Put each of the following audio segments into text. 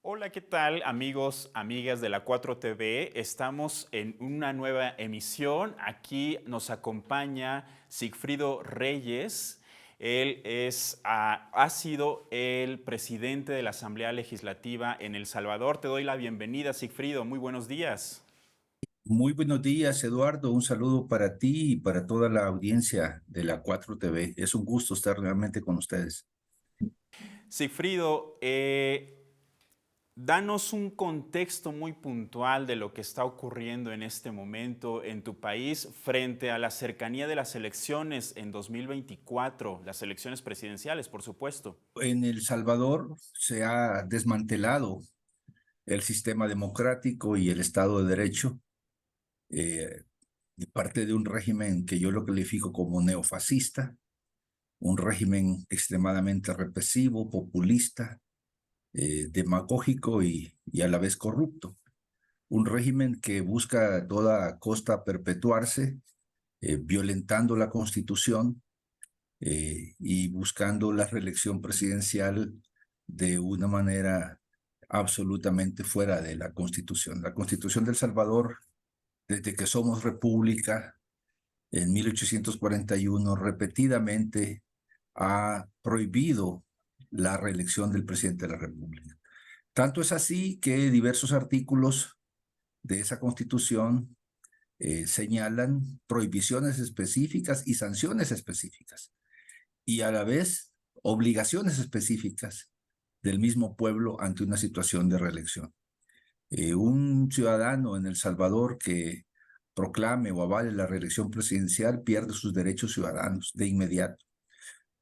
Hola, ¿qué tal amigos, amigas de la 4TV? Estamos en una nueva emisión. Aquí nos acompaña Sigfrido Reyes. Ha sido el presidente de la Asamblea Legislativa en El Salvador. Te doy la bienvenida, Sigfrido. Muy buenos días. Muy buenos días, Eduardo. Un saludo para ti y para toda la audiencia de la 4TV. Es un gusto estar nuevamente con ustedes. Sigfrido, danos un contexto muy puntual de lo que está ocurriendo en este momento en tu país frente a la cercanía de las elecciones en 2024, las elecciones presidenciales, por supuesto. En El Salvador se ha desmantelado el sistema democrático y el Estado de Derecho, de parte de un régimen que yo lo califico como neofascista, un régimen extremadamente represivo, populista, demagógico y a la vez corrupto. Un régimen que busca a toda costa perpetuarse, violentando la Constitución y buscando la reelección presidencial de una manera absolutamente fuera de la Constitución. La Constitución de El Salvador, desde que somos república en 1841, repetidamente ha prohibido la reelección del presidente de la República. Tanto es así que diversos artículos de esa Constitución señalan prohibiciones específicas y sanciones específicas, y a la vez obligaciones específicas del mismo pueblo ante una situación de reelección. Un ciudadano en El Salvador que proclame o avale la reelección presidencial pierde sus derechos ciudadanos de inmediato.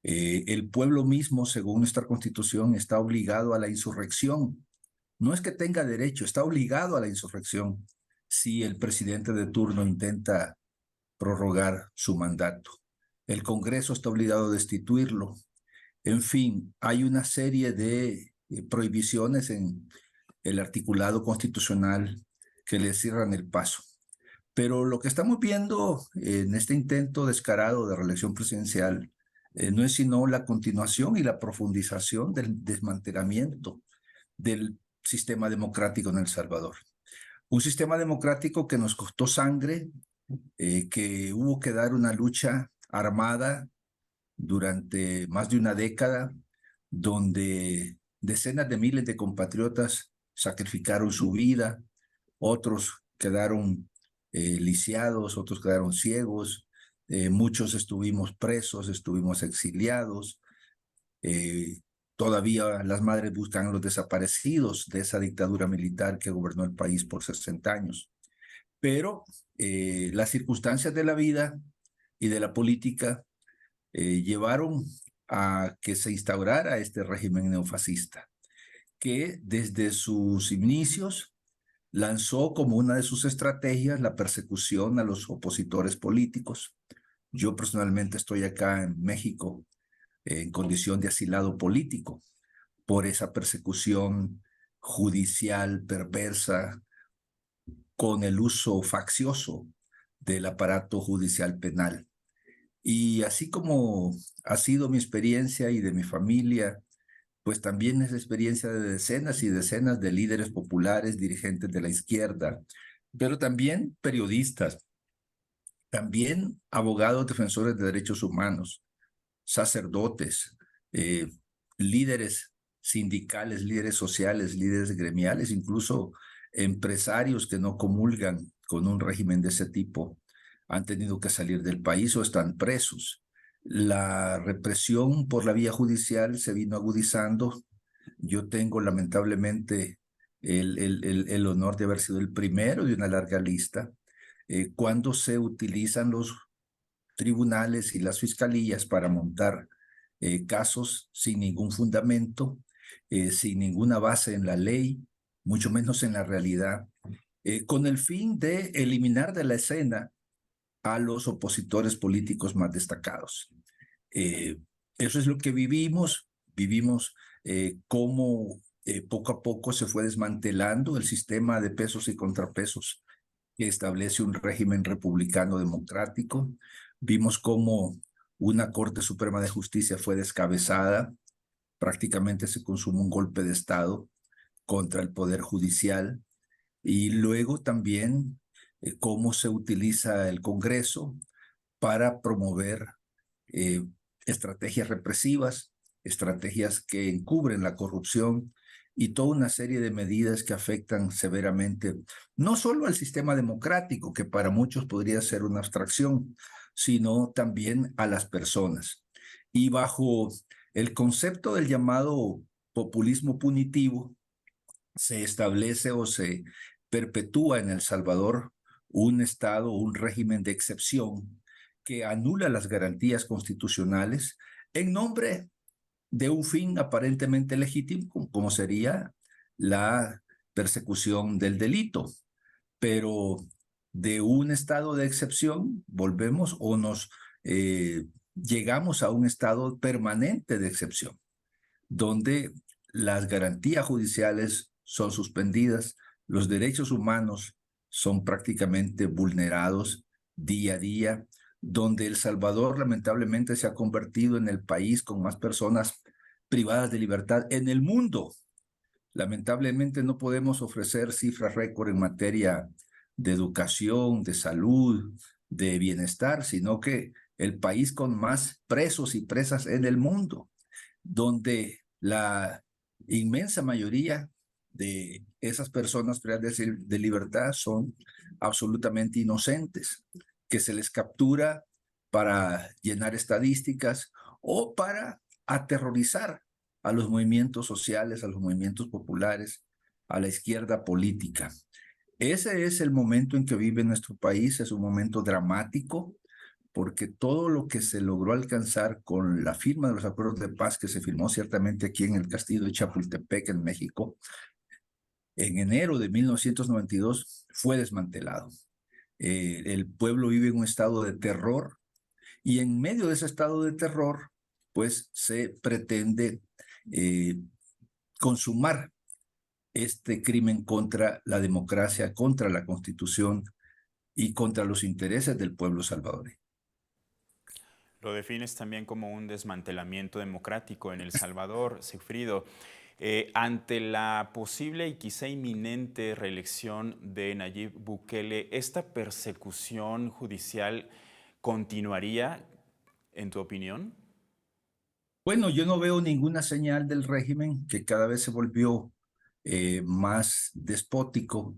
El pueblo mismo, según nuestra Constitución, está obligado a la insurrección. No es que tenga derecho, está obligado a la insurrección si el presidente de turno intenta prorrogar su mandato. El Congreso está obligado a destituirlo. En fin, hay una serie de prohibiciones en el articulado constitucional que le cierran el paso. Pero lo que estamos viendo en este intento descarado de reelección presidencial no es sino la continuación y la profundización del desmantelamiento del sistema democrático en El Salvador. Un sistema democrático que nos costó sangre, que hubo que dar una lucha armada durante más de una década, donde decenas de miles de compatriotas sacrificaron su vida, otros quedaron lisiados, otros quedaron ciegos, muchos estuvimos presos, estuvimos exiliados. eh, Todavía las madres buscan a los desaparecidos de esa dictadura militar que gobernó el país por 60 años. Pero las circunstancias de la vida y de la política llevaron a que se instaurara este régimen neofascista, que desde sus inicios lanzó como una de sus estrategias la persecución a los opositores políticos. Yo personalmente estoy acá en México en condición de asilado político por esa persecución judicial perversa con el uso faccioso del aparato judicial penal. Y así como ha sido mi experiencia y de mi familia, pues también es la experiencia de decenas y decenas de líderes populares, dirigentes de la izquierda, pero también periodistas, también abogados defensores de derechos humanos, sacerdotes, eh, líderes sindicales, líderes sociales, líderes gremiales, incluso empresarios que no comulgan con un régimen de ese tipo han tenido que salir del país o están presos. La represión por la vía judicial se vino agudizando. Yo tengo lamentablemente el honor de haber sido el primero de una larga lista. Cuando se utilizan los tribunales y las fiscalías para montar casos sin ningún fundamento, sin ninguna base en la ley, mucho menos en la realidad, con el fin de eliminar de la escena a los opositores políticos más destacados. Eh, Eso es lo que vivimos cómo poco a poco se fue desmantelando el sistema de pesos y contrapesos que establece un régimen republicano democrático. Vimos cómo una Corte Suprema de Justicia fue descabezada, prácticamente se consumó un golpe de Estado contra el Poder Judicial, y luego también cómo se utiliza el Congreso para promover eh, estrategias represivas, estrategias que encubren la corrupción y toda una serie de medidas que afectan severamente no solo al sistema democrático, que para muchos podría ser una abstracción, sino también a las personas. Y bajo el concepto del llamado populismo punitivo, se establece o se perpetúa en El Salvador un Estado, un régimen de excepción que anula las garantías constitucionales en nombre de un fin aparentemente legítimo, como sería la persecución del delito. Pero de un estado de excepción volvemos o nos llegamos a un estado permanente de excepción, donde las garantías judiciales son suspendidas, los derechos humanos son prácticamente vulnerados día a día, donde El Salvador lamentablemente se ha convertido en el país con más personas privadas de libertad en el mundo. Lamentablemente no podemos ofrecer cifras récord en materia de educación, de salud, de bienestar, sino que el país con más presos y presas en el mundo, donde la inmensa mayoría de esas personas privadas de libertad son absolutamente inocentes, que se les captura para llenar estadísticas o para aterrorizar a los movimientos sociales, a los movimientos populares, a la izquierda política. Ese es el momento en que vive nuestro país, es un momento dramático, porque todo lo que se logró alcanzar con la firma de los acuerdos de paz que se firmó ciertamente aquí en el castillo de Chapultepec, en México, en enero de 1992, fue desmantelado. El pueblo vive en un estado de terror y en medio de ese estado de terror, pues se pretende consumar este crimen contra la democracia, contra la Constitución y contra los intereses del pueblo salvadoreño. Lo defines también como un desmantelamiento democrático en El Salvador, Sigfrido. Ante la posible y quizá inminente reelección de Nayib Bukele, ¿esta persecución judicial continuaría, en tu opinión? Bueno, yo no veo ninguna señal del régimen, que cada vez se volvió más despótico,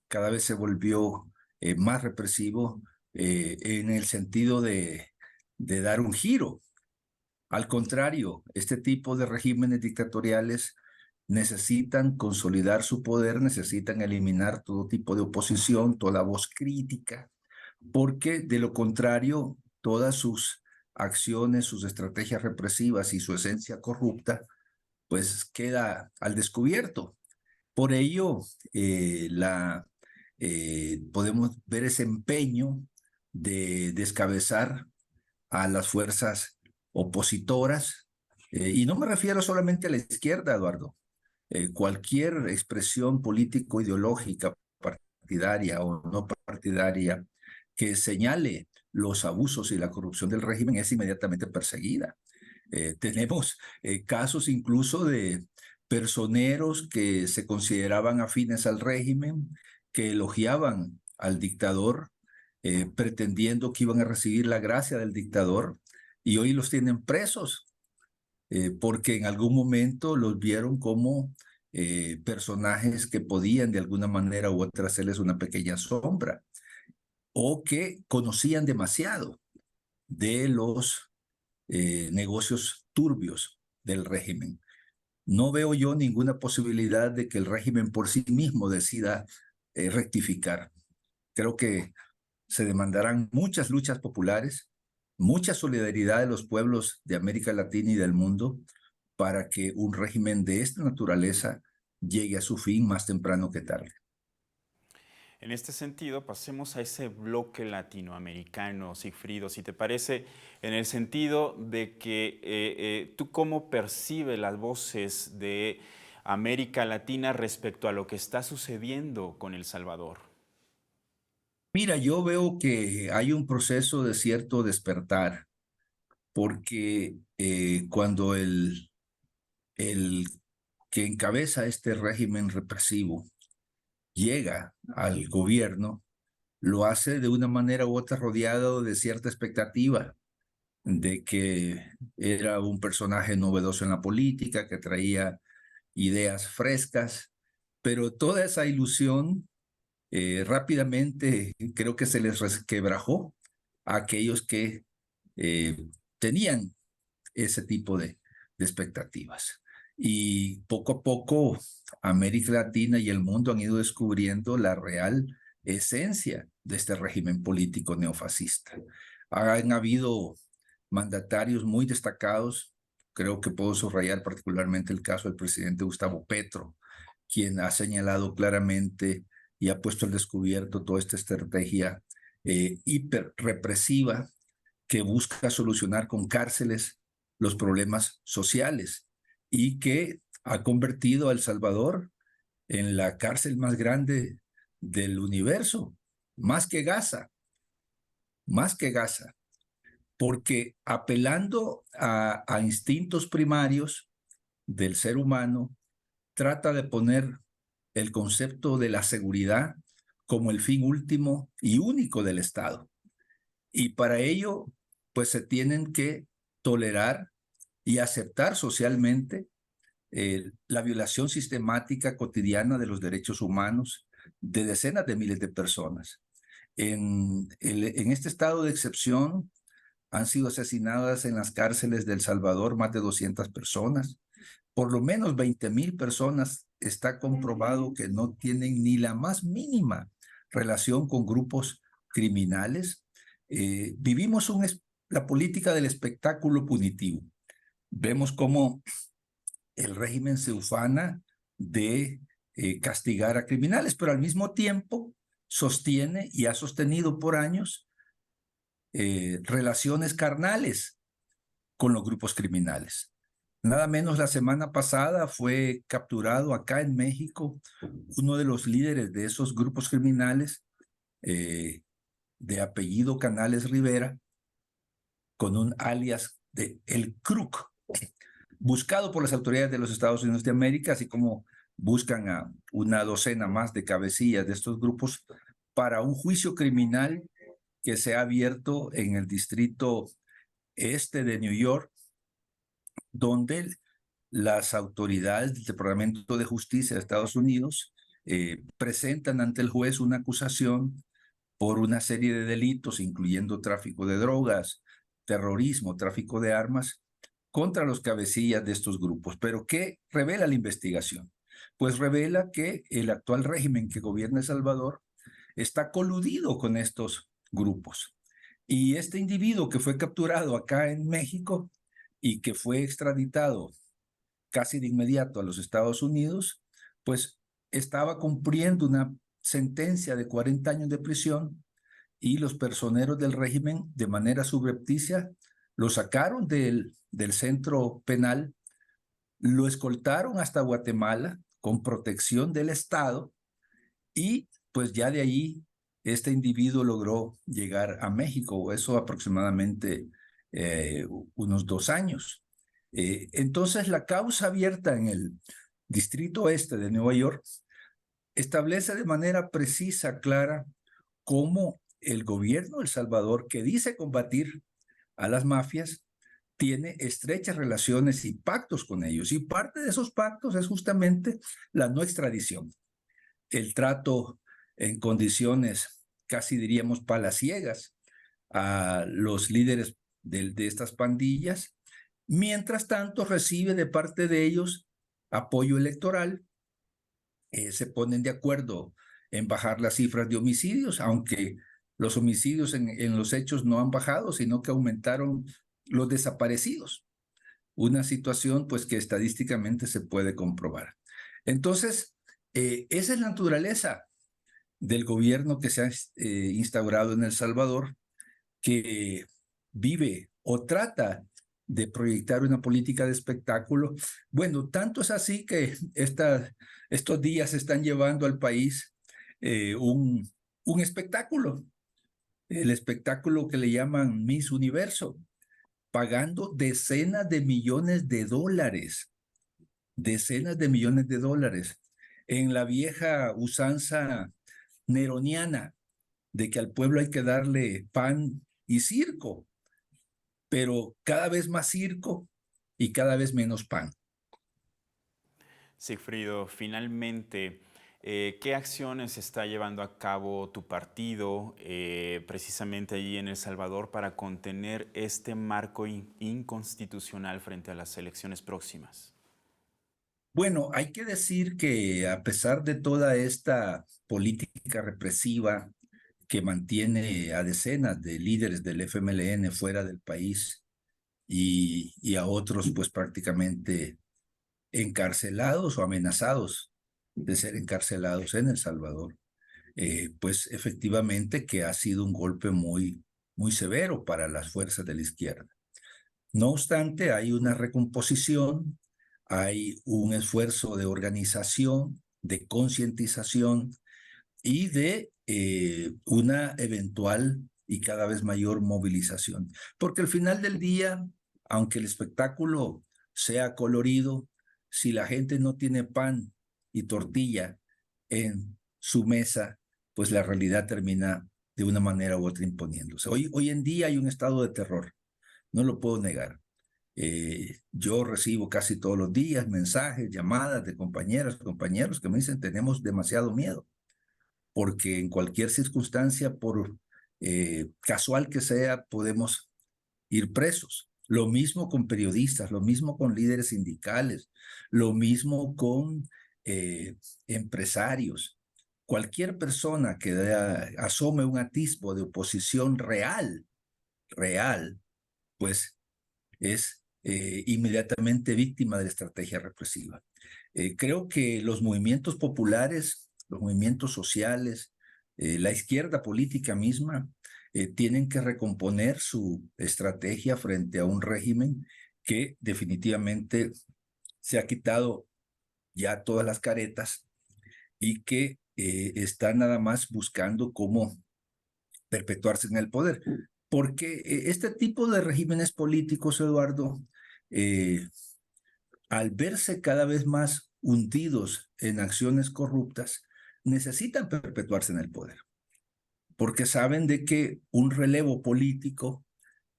cada vez se volvió más represivo, en el sentido de dar un giro. Al contrario, este tipo de regímenes dictatoriales necesitan consolidar su poder, necesitan eliminar todo tipo de oposición, toda voz crítica, porque de lo contrario, todas sus acciones, sus estrategias represivas y su esencia corrupta, pues queda al descubierto. Por ello, podemos ver ese empeño de descabezar a las fuerzas opositoras, y no me refiero solamente a la izquierda, Eduardo. Cualquier expresión político-ideológica, partidaria o no partidaria, que señale los abusos y la corrupción del régimen es inmediatamente perseguida. Tenemos casos incluso de personeros que se consideraban afines al régimen, que elogiaban al dictador, pretendiendo que iban a recibir la gracia del dictador, y hoy los tienen presos, porque en algún momento los vieron como personajes que podían de alguna manera u otra hacerles una pequeña sombra, o que conocían demasiado de los negocios turbios del régimen. No veo yo ninguna posibilidad de que el régimen por sí mismo decida rectificar. Creo que se demandarán muchas luchas populares, mucha solidaridad de los pueblos de América Latina y del mundo para que un régimen de esta naturaleza llegue a su fin más temprano que tarde. En este sentido, pasemos a ese bloque latinoamericano, Sigfrido, si te parece, en el sentido de que tú cómo percibes las voces de América Latina respecto a lo que está sucediendo con El Salvador. Mira, yo veo que hay un proceso de cierto despertar, porque cuando el que encabeza este régimen represivo llega al gobierno, lo hace de una manera u otra rodeado de cierta expectativa de que era un personaje novedoso en la política, que traía ideas frescas, pero toda esa ilusión rápidamente creo que se les resquebrajó a aquellos que tenían ese tipo de expectativas. Y poco a poco América Latina y el mundo han ido descubriendo la real esencia de este régimen político neofascista. Han habido mandatarios muy destacados, creo que puedo subrayar particularmente el caso del presidente Gustavo Petro, quien ha señalado claramente y ha puesto al descubierto toda esta estrategia hiper represiva que busca solucionar con cárceles los problemas sociales y que ha convertido a El Salvador en la cárcel más grande del universo, más que Gaza, porque apelando a instintos primarios del ser humano, trata de poner el concepto de la seguridad como el fin último y único del Estado. Y para ello, pues se tienen que tolerar y aceptar socialmente la violación sistemática cotidiana de los derechos humanos de decenas de miles de personas. En este estado de excepción han sido asesinadas en las cárceles de El Salvador más de 200 personas. Por lo menos 20,000 personas está comprobado que no tienen ni la más mínima relación con grupos criminales. Vivimos la política del espectáculo punitivo. Vemos cómo el régimen se ufana de castigar a criminales, pero al mismo tiempo sostiene y ha sostenido por años relaciones carnales con los grupos criminales. Nada menos la semana pasada fue capturado acá en México uno de los líderes de esos grupos criminales, de apellido Canales Rivera, con un alias de El Crook, buscado por las autoridades de los Estados Unidos de América, así como buscan a una docena más de cabecillas de estos grupos para un juicio criminal que se ha abierto en el distrito este de New York, donde las autoridades del Departamento de Justicia de Estados Unidos presentan ante el juez una acusación por una serie de delitos, incluyendo tráfico de drogas, terrorismo, tráfico de armas, contra los cabecillas de estos grupos. ¿Pero qué revela la investigación? Pues revela que el actual régimen que gobierna El Salvador está coludido con estos grupos. Y este individuo que fue capturado acá en México y que fue extraditado casi de inmediato a los Estados Unidos, pues estaba cumpliendo una sentencia de 40 años de prisión y los personeros del régimen, de manera subrepticia, lo sacaron del centro penal, lo escoltaron hasta Guatemala con protección del Estado y pues ya de ahí este individuo logró llegar a México, eso aproximadamente unos 2 años. Entonces la causa abierta en el Distrito Este de Nueva York establece de manera precisa, clara, cómo el gobierno de El Salvador, que dice combatir a las mafias, tiene estrechas relaciones y pactos con ellos. Y parte de esos pactos es justamente la no extradición, el trato en condiciones, casi diríamos, palaciegas a los líderes de estas pandillas. Mientras tanto, recibe de parte de ellos apoyo electoral. Se ponen de acuerdo en bajar las cifras de homicidios, aunque los homicidios en los hechos no han bajado, sino que aumentaron los desaparecidos. Una situación pues que estadísticamente se puede comprobar. Entonces, esa es la naturaleza del gobierno que se ha instaurado en El Salvador, que vive o trata de proyectar una política de espectáculo. Bueno, tanto es así que estos días están llevando al país un espectáculo, el espectáculo que le llaman Miss Universo, pagando decenas de millones de dólares decenas de millones de dólares en la vieja usanza neroniana de que al pueblo hay que darle pan y circo, pero cada vez más circo y cada vez menos pan. Sigfrido, finalmente, ¿qué acciones está llevando a cabo tu partido precisamente allí en El Salvador para contener este marco inconstitucional frente a las elecciones próximas? Bueno, hay que decir que a pesar de toda esta política represiva que mantiene a decenas de líderes del FMLN fuera del país y a otros pues prácticamente encarcelados o amenazados de ser encarcelados en El Salvador, pues efectivamente que ha sido un golpe muy severo para las fuerzas de la izquierda. No obstante, hay una recomposición, hay un esfuerzo de organización, de concientización y de una eventual y cada vez mayor movilización. Porque al final del día, aunque el espectáculo sea colorido, si la gente no tiene pan y tortilla en su mesa, pues la realidad termina de una manera u otra imponiéndose. Hoy en día hay un estado de terror, no lo puedo negar. Yo recibo casi todos los días mensajes, llamadas de compañeros que me dicen tenemos demasiado miedo porque en cualquier circunstancia, por casual que sea, podemos ir presos. Lo mismo con periodistas, lo mismo con líderes sindicales, lo mismo con empresarios. Cualquier persona que asome un atisbo de oposición real, pues es inmediatamente víctima de la estrategia represiva. Creo que los movimientos populares, los movimientos sociales, la izquierda política misma, tienen que recomponer su estrategia frente a un régimen que definitivamente se ha quitado ya todas las caretas y que está nada más buscando cómo perpetuarse en el poder. Porque este tipo de regímenes políticos, Eduardo, eh, al verse cada vez más hundidos en acciones corruptas, necesitan perpetuarse en el poder, porque saben de que un relevo político,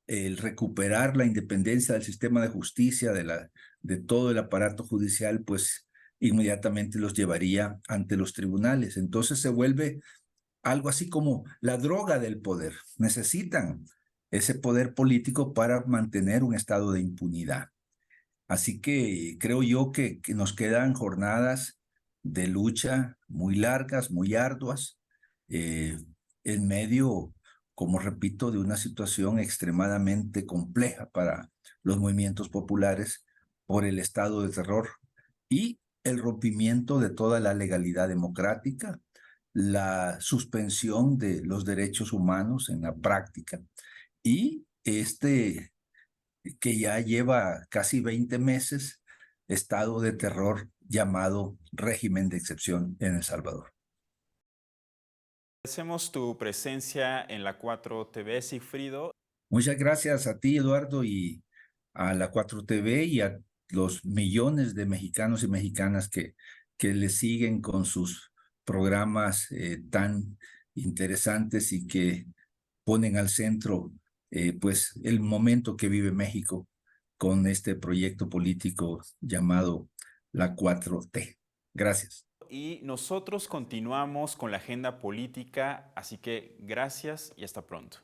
el recuperar la independencia del sistema de justicia, de todo el aparato judicial, pues inmediatamente los llevaría ante los tribunales. Entonces se vuelve algo así como la droga del poder. Necesitan ese poder político para mantener un estado de impunidad. Así que creo yo que nos quedan jornadas de lucha muy largas, muy arduas, eh, en medio, como repito, de una situación extremadamente compleja para los movimientos populares por el estado de terror y el rompimiento de toda la legalidad democrática, la suspensión de los derechos humanos en la práctica y que ya lleva casi 20 meses, estado de terror llamado régimen de excepción en El Salvador. Agradecemos tu presencia en la 4TV, Sigfrido. Muchas gracias a ti, Eduardo, y a la 4TV y a los millones de mexicanos y mexicanas que le siguen con sus programas tan interesantes y que ponen al centro pues el momento que vive México con este proyecto político llamado la 4T. Gracias. Y nosotros continuamos con la agenda política, así que gracias y hasta pronto.